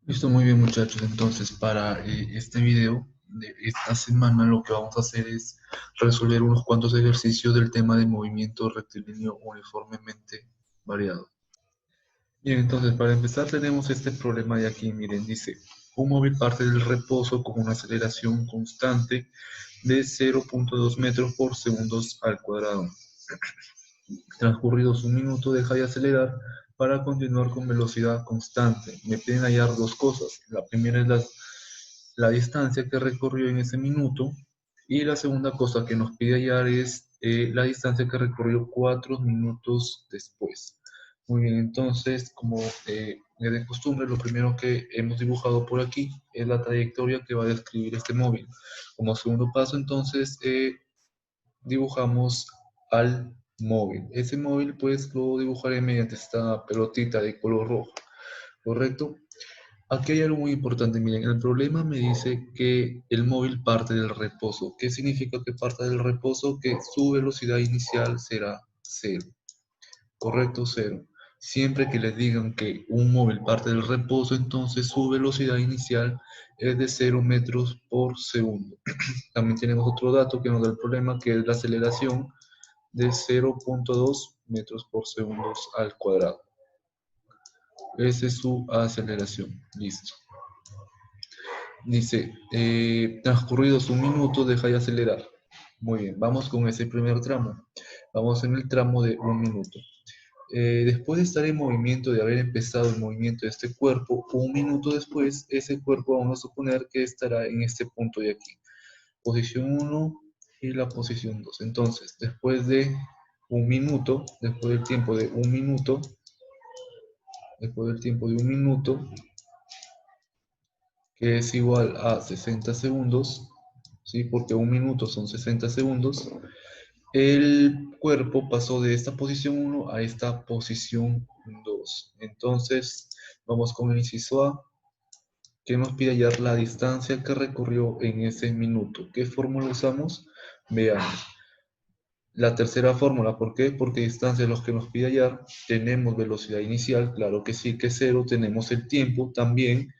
Listo, muy bien muchachos. Entonces, para este video de esta semana lo que vamos a hacer es resolver unos cuantos ejercicios del tema de movimiento rectilíneo uniformemente variado. Bien, entonces para empezar tenemos este problema de aquí. Miren, dice, un móvil parte del reposo con una aceleración constante de 0,2 metros por segundos al cuadrado. Transcurridos un minuto deja de acelerar para continuar con velocidad constante. Me piden hallar dos cosas. La primera es la distancia que recorrió en ese minuto y la segunda cosa que nos pide hallar es la distancia que recorrió 4 minutos después. Muy bien, entonces, como es de costumbre, lo primero que hemos dibujado por aquí es la trayectoria que va a describir este móvil. Como segundo paso, entonces, dibujamos al móvil. Ese móvil pues lo dibujaré mediante esta pelotita de color rojo, ¿correcto? Aquí hay algo muy importante, miren, el problema me dice que el móvil parte del reposo. ¿Qué significa que parte del reposo? Que su velocidad inicial será cero, ¿correcto? Cero. Siempre que les digan que un móvil parte del reposo, entonces su velocidad inicial es de 0 metros por segundo. También tenemos otro dato que nos da el problema, que es la aceleración de 0,2 metros por segundo al cuadrado. Esa es su aceleración. Listo. Dice, transcurridos un minuto, deja de acelerar. Muy bien, vamos con ese primer tramo. Vamos en el tramo de un minuto. Después de estar en movimiento, de haber empezado el movimiento de este cuerpo, un minuto después, ese cuerpo vamos a suponer que estará en este punto de aquí. Posición 1 y la posición 2. Entonces, después de un minuto, después del tiempo de un minuto, que es igual a 60 segundos, ¿sí? Porque un minuto son 60 segundos, el cuerpo pasó de esta posición 1 a esta posición 2. Entonces, vamos con el inciso A, que nos pide hallar la distancia que recorrió en ese minuto. ¿Qué fórmula usamos? Veamos. La tercera fórmula, ¿por qué? Porque distancia es lo que nos pide hallar. Tenemos velocidad inicial, claro que sí, que es cero. Tenemos el tiempo también.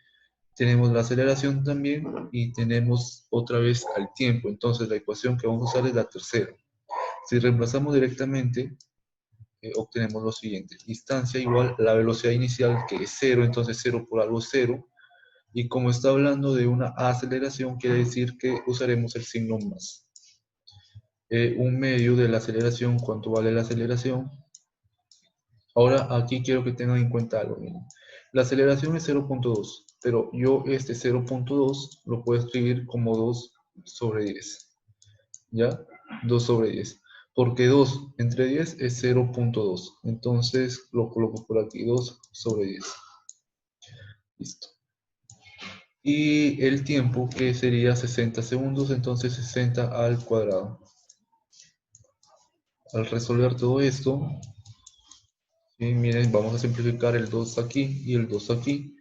Tenemos la aceleración también. Y tenemos otra vez al tiempo. Entonces la ecuación que vamos a usar es la tercera. Si reemplazamos directamente, obtenemos lo siguiente. Distancia igual a la velocidad inicial, que es cero. Entonces cero por algo es cero. Y como está hablando de una aceleración, quiere decir que usaremos el signo más. Un medio de la aceleración, ¿cuánto vale la aceleración? Ahora aquí quiero que tengan en cuenta algo. Miren. La aceleración es 0,2, pero yo este 0,2 lo puedo escribir como 2 sobre 10. ¿Ya? 2 sobre 10. Porque 2 entre 10 es 0,2. Entonces lo coloco por aquí, 2 sobre 10. Listo. Y el tiempo que sería 60 segundos, entonces 60 al cuadrado. Al resolver todo esto, ¿sí? Miren, vamos a simplificar el 2 aquí y el 2 aquí.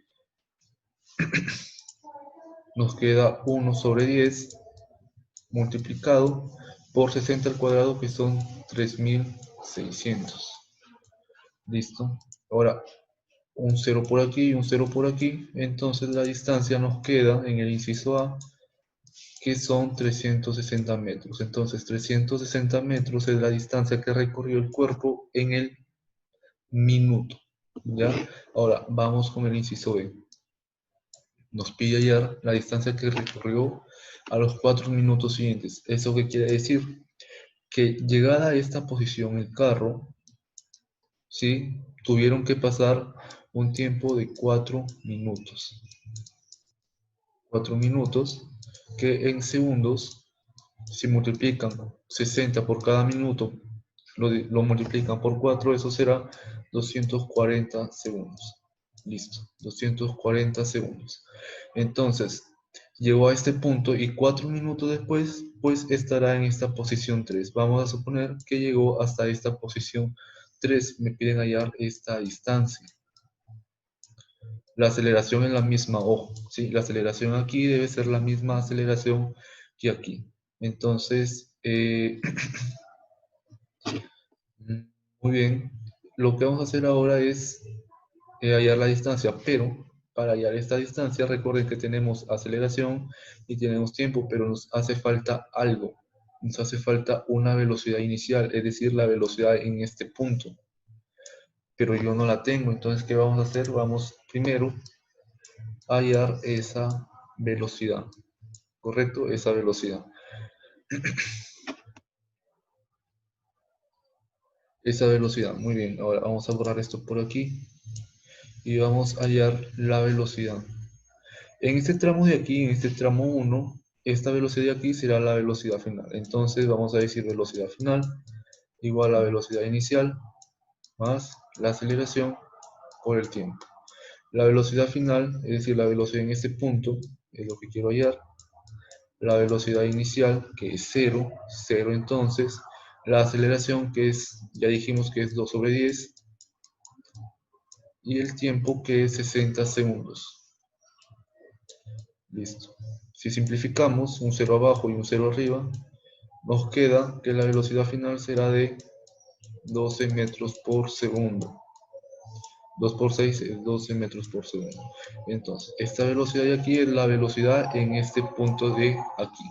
Nos queda 1 sobre 10 multiplicado por 60 al cuadrado, que son 3600. Listo. Ahora, un 0 por aquí y un 0 por aquí. Entonces la distancia nos queda en el inciso A, que son 360 metros. Entonces 360 metros es la distancia que recorrió el cuerpo en el minuto. ¿Ya? Ahora vamos con el inciso B. Nos pide hallar la distancia que recorrió a los 4 minutos siguientes. ¿Eso qué quiere decir? Que llegada a esta posición el carro, ¿sí? Tuvieron que pasar un tiempo de 4 minutos. 4 minutos que en segundos, si multiplican 60 por cada minuto, lo multiplican por 4, eso será 240 segundos. Listo, 240 segundos. Entonces, llegó a este punto y 4 minutos después, pues estará en esta posición 3. Vamos a suponer que llegó hasta esta posición 3. Me piden hallar esta distancia. La aceleración es la misma, ojo, ¿sí? La aceleración aquí debe ser la misma aceleración que aquí. Entonces, muy bien. Lo que vamos a hacer ahora es hallar la distancia, pero para hallar esta distancia, recuerden que tenemos aceleración y tenemos tiempo, pero nos hace falta algo. Nos hace falta una velocidad inicial, es decir, la velocidad en este punto. Pero yo no la tengo, entonces, ¿qué vamos a hacer? Vamos primero a hallar esa velocidad, ¿correcto? Esa velocidad. Esa velocidad, muy bien. Ahora vamos a borrar esto por aquí y vamos a hallar la velocidad. En este tramo de aquí, en este tramo 1, esta velocidad de aquí será la velocidad final. Entonces vamos a decir velocidad final igual a velocidad inicial más la aceleración por el tiempo. La velocidad final, es decir, la velocidad en este punto, es lo que quiero hallar. La velocidad inicial, que es 0, 0 entonces. La aceleración, que es, ya dijimos que es 2/10. Y el tiempo, que es 60 segundos. Listo. Si simplificamos, un 0 abajo y un 0 arriba, nos queda que la velocidad final será de 12 metros por segundo. 2 por 6 es 12 metros por segundo. Entonces, esta velocidad de aquí es la velocidad en este punto de aquí.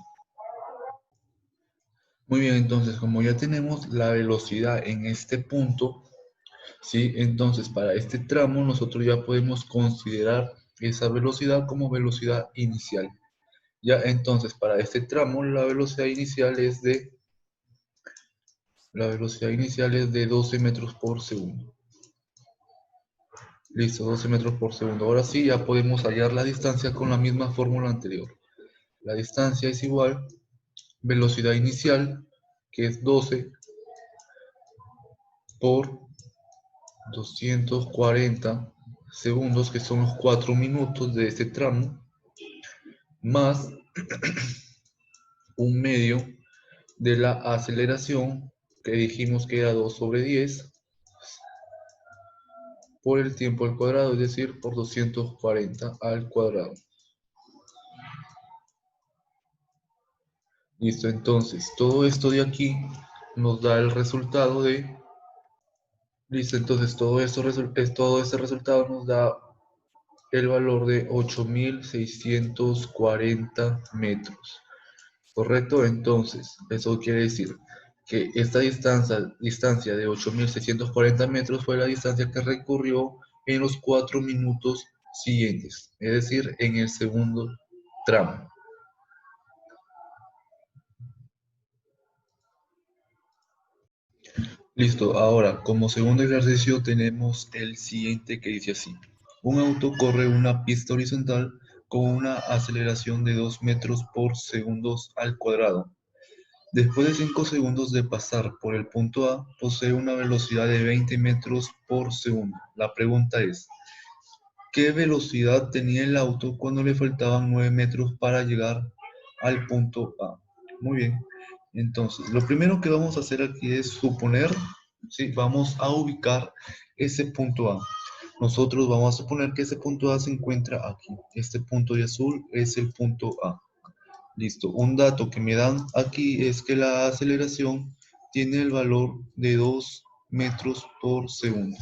Muy bien, entonces, como ya tenemos la velocidad en este punto, ¿sí? Entonces, para este tramo, nosotros ya podemos considerar esa velocidad como velocidad inicial. Ya, entonces, para este tramo, la velocidad inicial es de 12 metros por segundo. Listo, 12 metros por segundo. Ahora sí, ya podemos hallar la distancia con la misma fórmula anterior. La distancia es igual, velocidad inicial, que es 12 por 240 segundos, que son los 4 minutos de este tramo, más un medio de la aceleración, que dijimos que era 2/10, por el tiempo al cuadrado, es decir, por 240 al cuadrado. Listo, entonces, todo esto de aquí nos da el resultado de... Listo, entonces todo este resultado nos da el valor de 8.640 metros. ¿Correcto? Entonces, eso quiere decir que esta distancia de 8.640 metros fue la distancia que recorrió en los 4 minutos siguientes, es decir, en el segundo tramo. Listo, ahora como segundo ejercicio tenemos el siguiente, que dice así. Un auto corre una pista horizontal con una aceleración de 2 metros por segundo al cuadrado. Después de 5 segundos de pasar por el punto A, posee una velocidad de 20 metros por segundo. La pregunta es, ¿qué velocidad tenía el auto cuando le faltaban 9 metros para llegar al punto A? Muy bien. Entonces, lo primero que vamos a hacer aquí es suponer, ¿sí? Vamos a ubicar ese punto A. Nosotros vamos a suponer que ese punto A se encuentra aquí. Este punto de azul es el punto A. Listo. Un dato que me dan aquí es que la aceleración tiene el valor de 2 metros por segundo.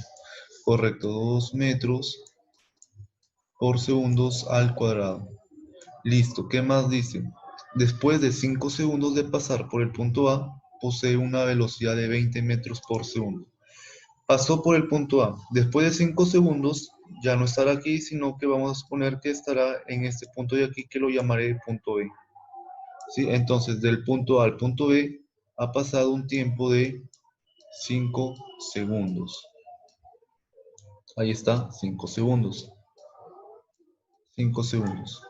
Correcto, 2 metros por segundos al cuadrado. Listo, ¿qué más dice? Después de 5 segundos de pasar por el punto A, posee una velocidad de 20 metros por segundo. Pasó por el punto A. Después de 5 segundos, ya no estará aquí, sino que vamos a suponer que estará en este punto de aquí, que lo llamaré punto B. ¿Sí? Entonces, del punto A al punto B ha pasado un tiempo de 5 segundos. Ahí está, 5 segundos. 5 segundos.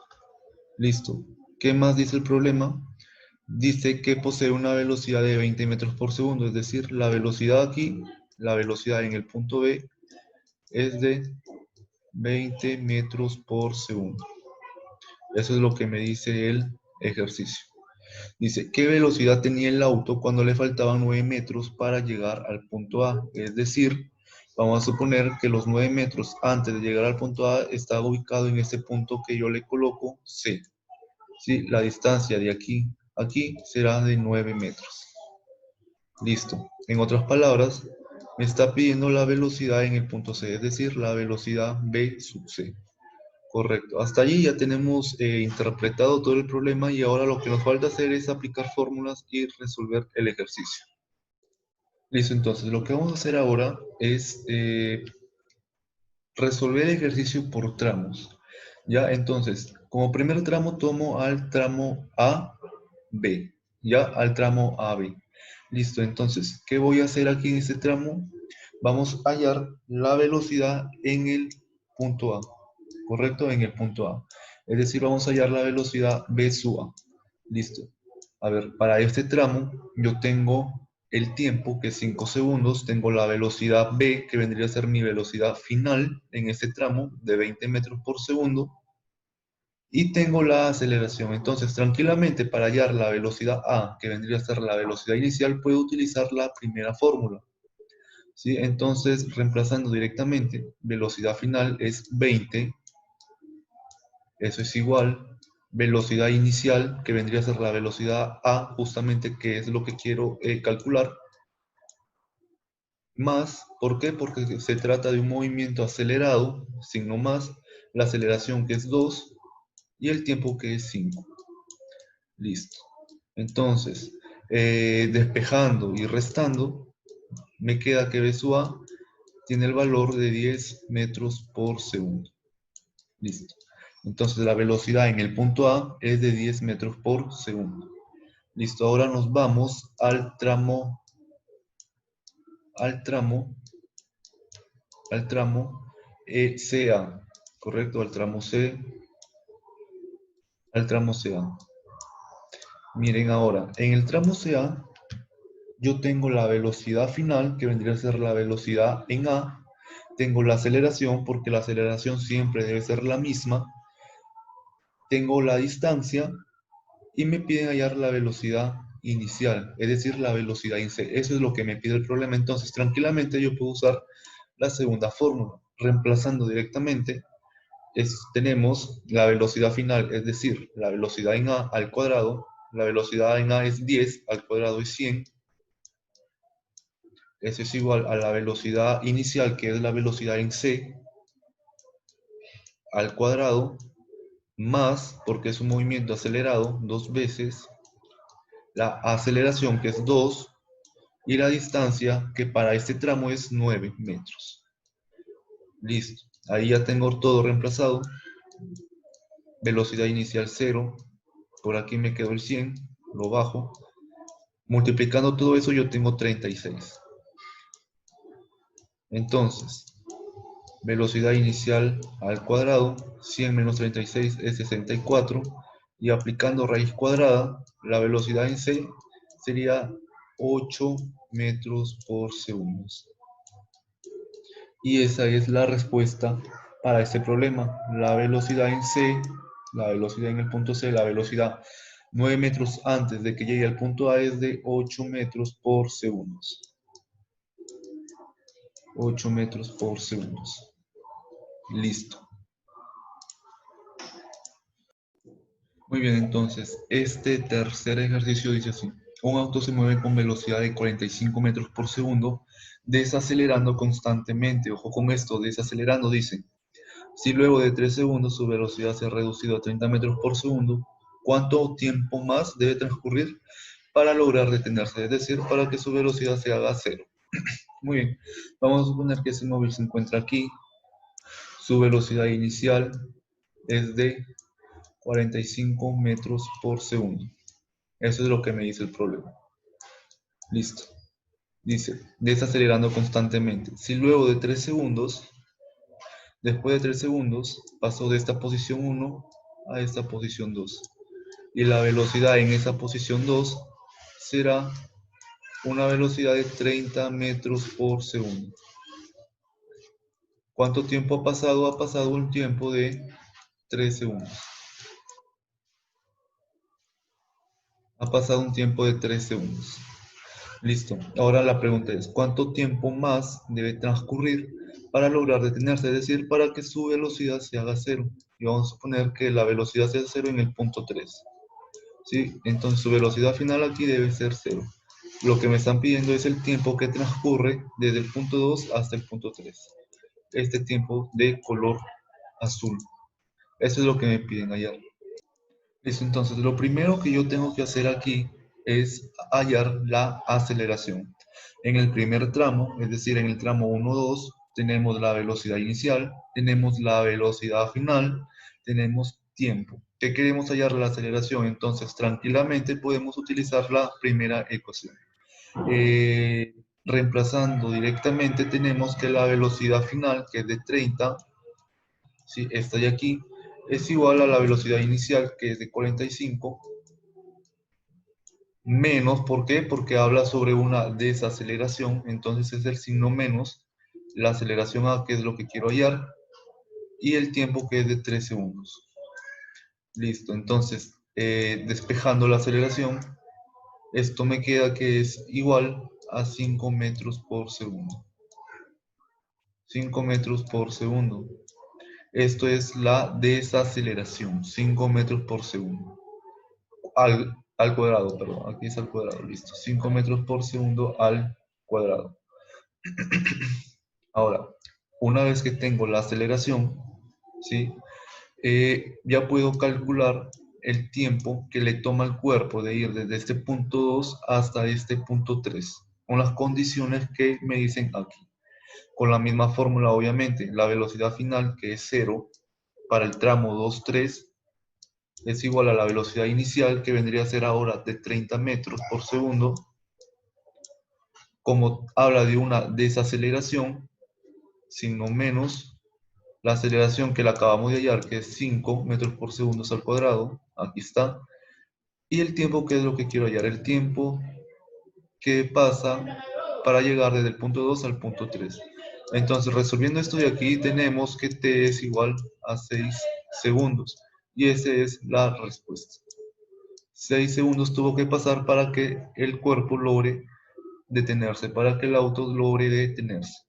Listo. ¿Qué más dice el problema? Dice que posee una velocidad de 20 metros por segundo, es decir, la velocidad aquí, la velocidad en el punto B es de 20 metros por segundo. Eso es lo que me dice el ejercicio. Dice, ¿qué velocidad tenía el auto cuando le faltaban 9 metros para llegar al punto A? Es decir, vamos a suponer que los 9 metros antes de llegar al punto A estaba ubicado en este punto que yo le coloco C. ¿Sí? La distancia de aquí a aquí será de 9 metros. Listo. En otras palabras, me está pidiendo la velocidad en el punto C, es decir, la velocidad B sub C. Correcto. Hasta allí ya tenemos interpretado todo el problema y ahora lo que nos falta hacer es aplicar fórmulas y resolver el ejercicio. Listo, entonces lo que vamos a hacer ahora es resolver el ejercicio por tramos. Ya, entonces, como primer tramo tomo al tramo A, B. Ya, al tramo A, B. Listo, entonces, ¿qué voy a hacer aquí en este tramo? Vamos a hallar la velocidad en el punto A. ¿Correcto? En el punto A. Es decir, vamos a hallar la velocidad B sub A. Listo. A ver, para este tramo yo tengo el tiempo, que es 5 segundos, tengo la velocidad B, que vendría a ser mi velocidad final en este tramo, de 20 metros por segundo, y tengo la aceleración. Entonces, tranquilamente, para hallar la velocidad A, que vendría a ser la velocidad inicial, puedo utilizar la primera fórmula. ¿Sí? Entonces, reemplazando directamente, velocidad final es 20, eso es igual, velocidad inicial, que vendría a ser la velocidad A, justamente que es lo que quiero calcular, más, ¿por qué? Porque se trata de un movimiento acelerado, signo más, la aceleración que es 2 y el tiempo que es 5. Listo. Entonces, despejando y restando, me queda que B sub A tiene el valor de 10 metros por segundo. Listo. Entonces, la velocidad en el punto A es de 10 metros por segundo. Listo, ahora nos vamos al tramo, al tramo CA, ¿correcto? Al tramo CA. Miren ahora, en el tramo CA yo tengo la velocidad final, que vendría a ser la velocidad en A, tengo la aceleración, porque la aceleración siempre debe ser la misma, tengo la distancia y me piden hallar la velocidad inicial, es decir, la velocidad en C. Eso es lo que me pide el problema. Entonces, tranquilamente yo puedo usar la segunda fórmula, reemplazando directamente. Tenemos la velocidad final, es decir, la velocidad en A al cuadrado. La velocidad en A es 10, al cuadrado es 100. Eso es igual a la velocidad inicial, que es la velocidad en C, al cuadrado, más, porque es un movimiento acelerado, 2 veces, la aceleración, que es 2, y la distancia, que para este tramo es 9 metros. Listo. Ahí ya tengo todo reemplazado. Velocidad inicial 0. Por aquí me quedó el 100. Lo bajo. Multiplicando todo eso yo tengo 36. Entonces, velocidad inicial al cuadrado, 100 menos 36 es 64. Y aplicando raíz cuadrada, la velocidad en C sería 8 metros por segundo. Y esa es la respuesta para este problema. La velocidad en C, la velocidad en el punto C, la velocidad 9 metros antes de que llegue al punto A es de 8 metros por segundo. 8 metros por segundo. Listo. Muy bien, entonces, este tercer ejercicio dice así. Un auto se mueve con velocidad de 45 metros por segundo, desacelerando constantemente. Ojo con esto, desacelerando, dice. Si luego de 3 segundos su velocidad se ha reducido a 30 metros por segundo, ¿cuánto tiempo más debe transcurrir para lograr detenerse? Es decir, para que su velocidad se haga cero. Muy bien, vamos a suponer que ese móvil se encuentra aquí. Su velocidad inicial es de 45 metros por segundo. Eso es lo que me dice el problema. Listo. Dice, desacelerando constantemente. Si luego de 3 segundos, después de 3 segundos, pasó de esta posición 1 a esta posición 2. Y la velocidad en esa posición 2 será una velocidad de 30 metros por segundo. ¿Cuánto tiempo ha pasado? Ha pasado un tiempo de 3 segundos. Ha pasado un tiempo de 3 segundos. Listo. Ahora la pregunta es, ¿cuánto tiempo más debe transcurrir para lograr detenerse? Es decir, para que su velocidad se haga cero. Y vamos a suponer que la velocidad sea cero en el punto 3. ¿Sí? Entonces su velocidad final aquí debe ser cero. Lo que me están pidiendo es el tiempo que transcurre desde el punto 2 hasta el punto 3. Este tiempo de color azul. Eso es lo que me piden hallar. Listo, entonces lo primero que yo tengo que hacer aquí es hallar la aceleración. En el primer tramo, es decir, en el tramo 1-2, tenemos la velocidad inicial, tenemos la velocidad final, tenemos tiempo. ¿Qué queremos hallar? La aceleración. Entonces, tranquilamente podemos utilizar la primera ecuación. Reemplazando directamente, tenemos que la velocidad final, que es de 30, ¿sí? Esta de aquí, es igual a la velocidad inicial, que es de 45, menos, ¿por qué? Porque habla sobre una desaceleración, entonces es el signo menos, la aceleración A, que es lo que quiero hallar, y el tiempo, que es de 3 segundos. Listo, entonces, despejando la aceleración, esto me queda que es igual a 5 metros por segundo. 5 metros por segundo. Esto es la desaceleración, 5 metros por segundo. Al cuadrado, perdón, aquí es al cuadrado, listo. 5 metros por segundo al cuadrado. Ahora, una vez que tengo la aceleración, ¿sí? Ya puedo calcular el tiempo que le toma al cuerpo de ir desde este punto 2 hasta este punto 3, con las condiciones que me dicen aquí. Con la misma fórmula, obviamente, la velocidad final, que es 0, para el tramo 2-3, es igual a la velocidad inicial, que vendría a ser ahora de 30 metros por segundo. Como habla de una desaceleración, signo menos, la aceleración que la acabamos de hallar, que es 5 metros por segundo al cuadrado, aquí está, y el tiempo, que es lo que quiero hallar, el tiempo que pasa para llegar desde el punto 2 al punto 3. Entonces, resolviendo esto de aquí, tenemos que t es igual a 6 segundos, y esa es la respuesta. 6 segundos tuvo que pasar para que el cuerpo logre detenerse, para que el auto logre detenerse.